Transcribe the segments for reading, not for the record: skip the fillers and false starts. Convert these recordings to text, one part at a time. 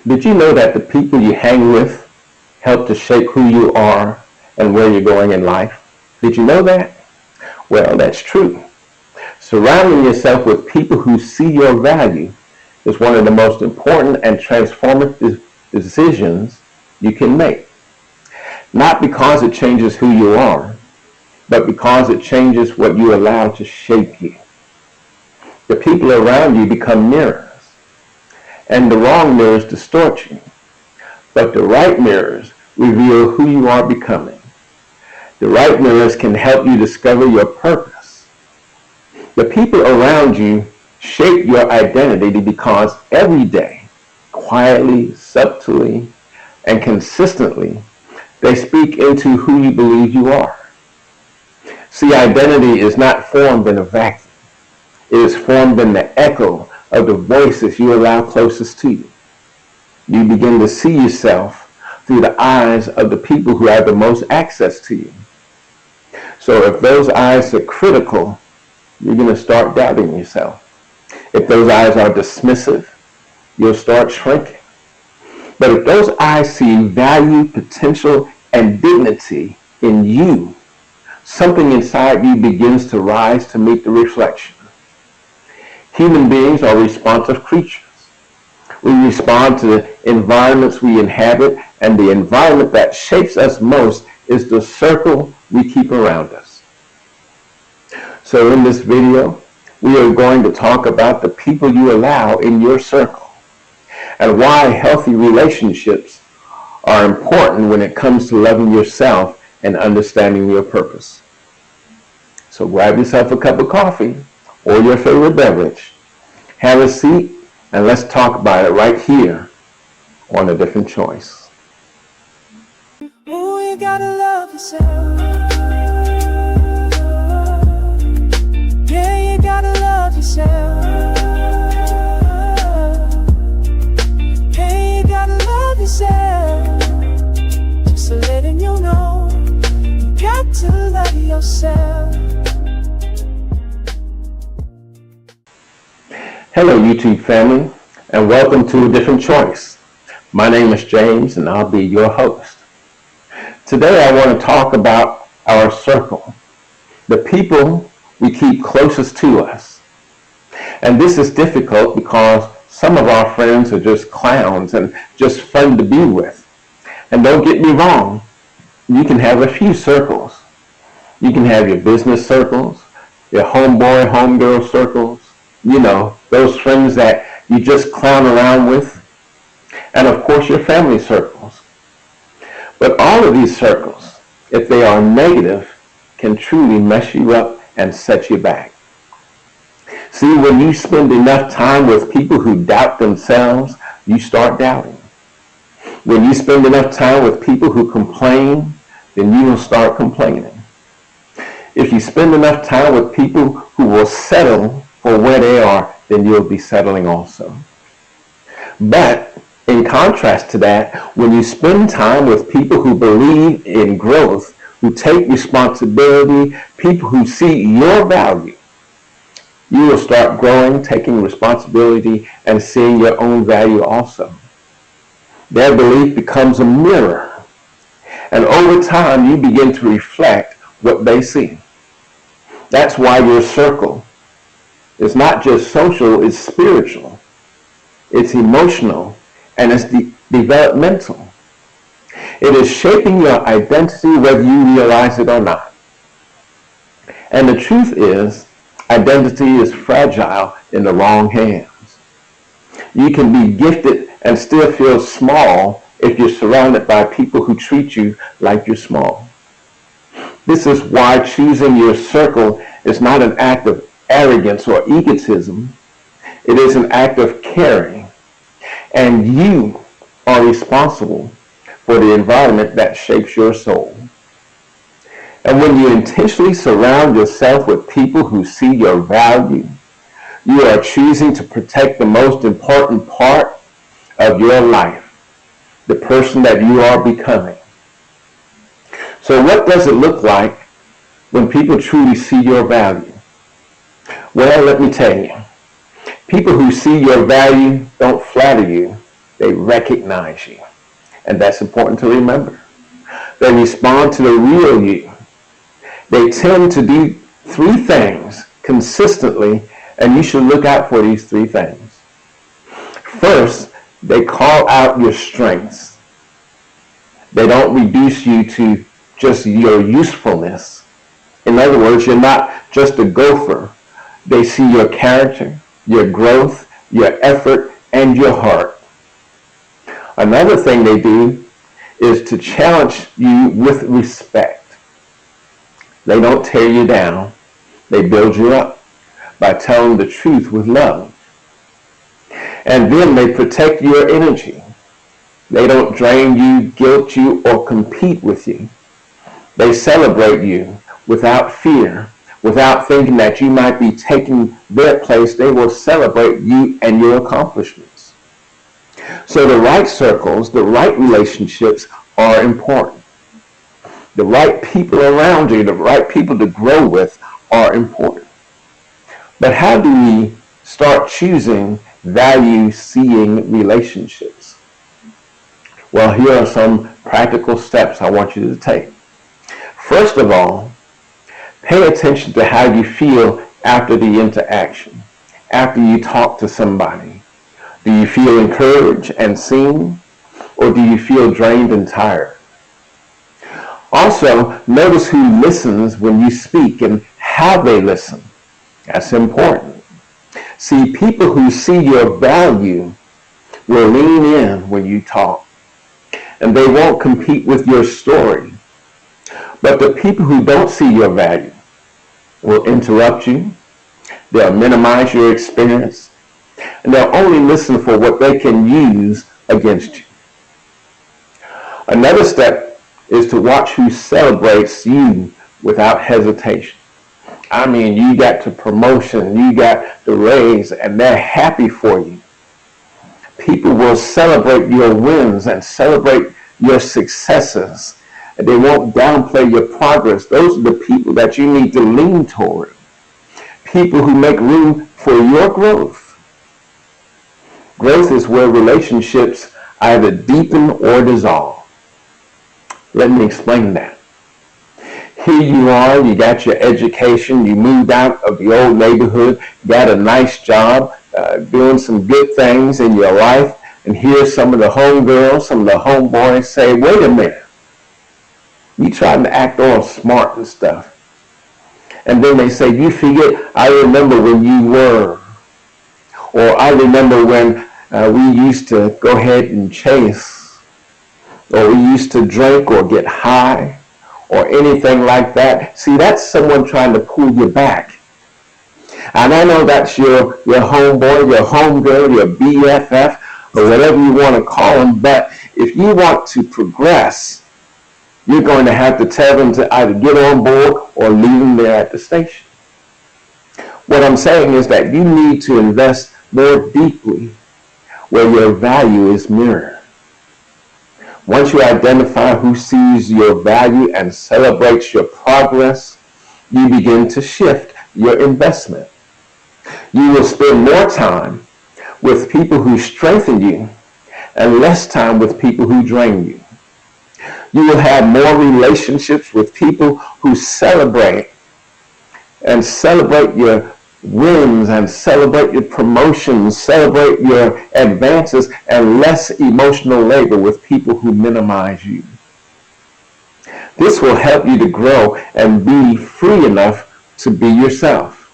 Did you know that the people you hang with help to shape who you are and where you're going in life? Did you know that? Well, that's true. Surrounding yourself with people who see your value is one of the most important and transformative decisions you can make. Not because it changes who you are, but because it changes what you allow to shape you. The people around you become mirrors, and the wrong mirrors distort you, but the right mirrors reveal who you are becoming. The right mirrors can help you discover your purpose. The people around you shape your identity because every day, quietly, subtly, and consistently, they speak into who you believe you are. See, identity is not formed in a vacuum. It is formed in the echo of the voices you allow closest to you. You begin to see yourself through the eyes of the people who have the most access to you. So if those eyes are critical, you're going to start doubting yourself. If those eyes are dismissive, you'll start shrinking. But if those eyes see value, potential, and dignity in you, something inside you begins to rise to meet the reflection. Human beings are responsive creatures. We respond to the environments we inhabit, and the environment that shapes us most is the circle we keep around us. So in this video, we are going to talk about the people you allow in your circle and why healthy relationships are important when it comes to loving yourself and understanding your purpose. So grab yourself a cup of coffee or your favorite beverage, have a seat, and let's talk about it right here on A Different Choice. Oh, you gotta love yourself. Yeah, you gotta love yourself. Hey, you gotta love yourself. Just letting you know, you got to love yourself. Hello YouTube family, and welcome to A Different Choice. My name is James and I'll be your host. Today I want to talk about our circle, the people we keep closest to us. And this is difficult because some of our friends are just clowns and just fun to be with. And don't get me wrong, you can have a few circles. You can have your business circles, your homeboy, homegirl circles, you know, those friends that you just clown around with, and of course your family circles. But all of these circles, if they are negative, can truly mess you up and set you back. See, when you spend enough time with people who doubt themselves, you start doubting. When you spend enough time with people who complain, then you will start complaining. If you spend enough time with people who will settle for where they are, then you'll be settling also. But in contrast to that, when you spend time with people who believe in growth, who take responsibility, people who see your value, you will start growing, taking responsibility, and seeing your own value also. Their belief becomes a mirror, and over time you begin to reflect what they see. That's why your circle is not just social, it's spiritual, it's emotional, and it's developmental. It is shaping your identity whether you realize it or not. And the truth is, identity is fragile in the wrong hands. You can be gifted and still feel small if you're surrounded by people who treat you like you're small. This is why choosing your circle is not an act of arrogance or egotism. It is an act of caring. And you are responsible for the environment that shapes your soul. And when you intentionally surround yourself with people who see your value, you are choosing to protect the most important part of your life, the person that you are becoming. So what does it look like when people truly see your value? Well, let me tell you, people who see your value don't flatter you, They recognize you. And that's important to remember. They respond to the real you. They tend to do three things consistently, and you should look out for these three things. First, they call out your strengths. They don't reduce you to just your usefulness. In other words, you're not just a gopher. They see your character, your growth, your effort, and your heart. Another thing they do is to challenge you with respect. They don't tear you down. They build you up by telling the truth with love. And then they protect your energy. They don't drain you, guilt you, or compete with you. They celebrate you without fear, without thinking that you might be taking their place. They will celebrate you and your accomplishments. So the right circles, the right relationships are important. The right people around you, the right people to grow with are important. But how do we start choosing value-seeing relationships? Well, here are some practical steps I want you to take. First of all, pay attention to how you feel after the interaction, after you talk to somebody. Do you feel encouraged and seen, or do you feel drained and tired? Also, notice who listens when you speak and how they listen. That's important. See, people who see your value will lean in when you talk, and they won't compete with your story. But the people who don't see your value will interrupt you, they'll minimize your experience, and they'll only listen for what they can use against you. Another step is to watch who celebrates you without hesitation. I mean, you got the promotion, you got the raise, and they're happy for you. People will celebrate your wins and celebrate your successes. They won't downplay your progress. Those are the people that you need to lean toward. People who make room for your growth. Growth is where relationships either deepen or dissolve. Let me explain that. Here you are, you got your education, you moved out of the old neighborhood, got a nice job, doing some good things in your life, and here's some of the homegirls, some of the homeboys say, wait a minute, you trying to act all smart and stuff. And then they say, you forget, I remember when you were, or I remember when we used to go ahead and chase, or we used to drink or get high, or anything like that. See, that's someone trying to pull you back. And I know that's your homeboy, your homegirl, your BFF, or whatever you want to call them, but if you want to progress, you're going to have to tell them to either get on board or leave them there at the station. What I'm saying is that you need to invest more deeply where your value is mirrored. Once you identify who sees your value and celebrates your progress, you begin to shift your investment. You will spend more time with people who strengthen you and less time with people who drain you. You will have more relationships with people who celebrate your wins and celebrate your promotions, celebrate your advances, and less emotional labor with people who minimize you. This will help you to grow and be free enough to be yourself.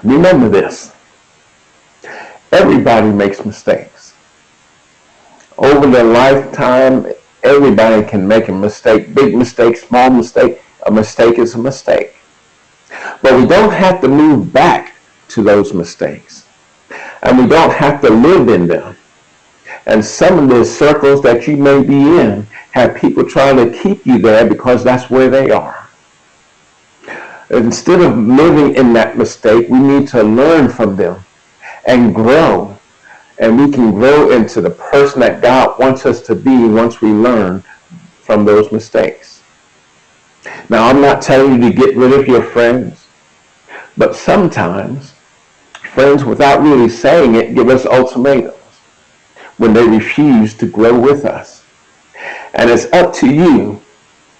Remember this. Everybody makes mistakes. Over their lifetime, everybody can make a mistake. Big mistake, small mistake. A mistake is a mistake. But we don't have to move back to those mistakes. And we don't have to live in them. And some of the circles that you may be in have people trying to keep you there because that's where they are. Instead of living in that mistake, we need to learn from them and grow. And we can grow into the person that God wants us to be once we learn from those mistakes. Now, I'm not telling you to get rid of your friends, but sometimes friends, without really saying it, give us ultimatums. when they refuse to grow with us. And it's up to you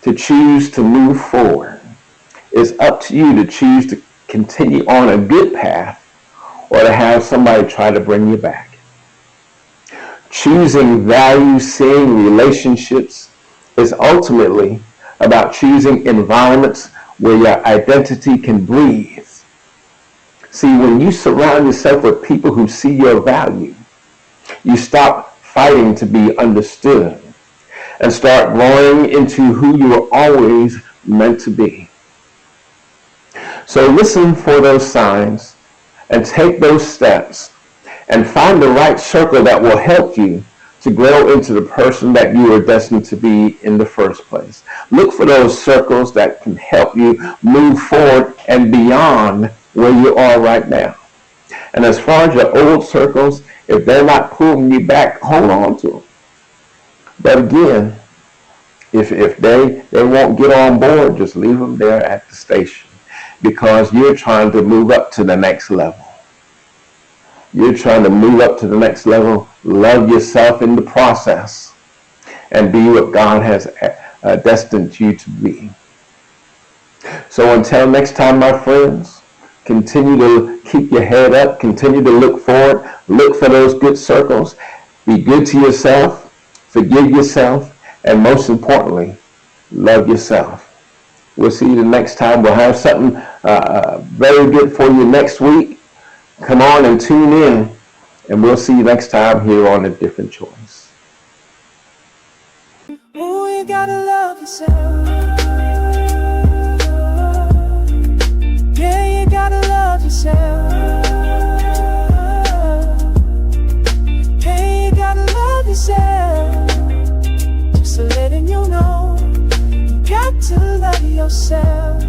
to choose to move forward. It's up to you to choose to continue on a good path or to have somebody try to bring you back. Choosing value-seeing relationships is ultimately about choosing environments where your identity can breathe. See, when you surround yourself with people who see your value, you stop fighting to be understood and start growing into who you were always meant to be. So listen for those signs and take those steps and find the right circle that will help you to grow into the person that you were destined to be in the first place. Look for those circles that can help you move forward and beyond where you are right now. And as far as your old circles, if they're not pulling you back, hold on to them. But again, if they won't get on board, just leave them there at the station, because you're trying to move up to the next level. You're trying to move up to the next level, love yourself in the process, and be what God has destined you to be. So until next time, my friends, continue to keep your head up, continue to look forward, look for those good circles, be good to yourself, forgive yourself, and most importantly, love yourself. We'll see you the next time. We'll have something very good for you next week. Come on and tune in, and we'll see you next time here on A Different Choice. Oh, you gotta love yourself. Yeah, you gotta love yourself. Hey, you gotta love yourself. Just letting you know, you got to love yourself.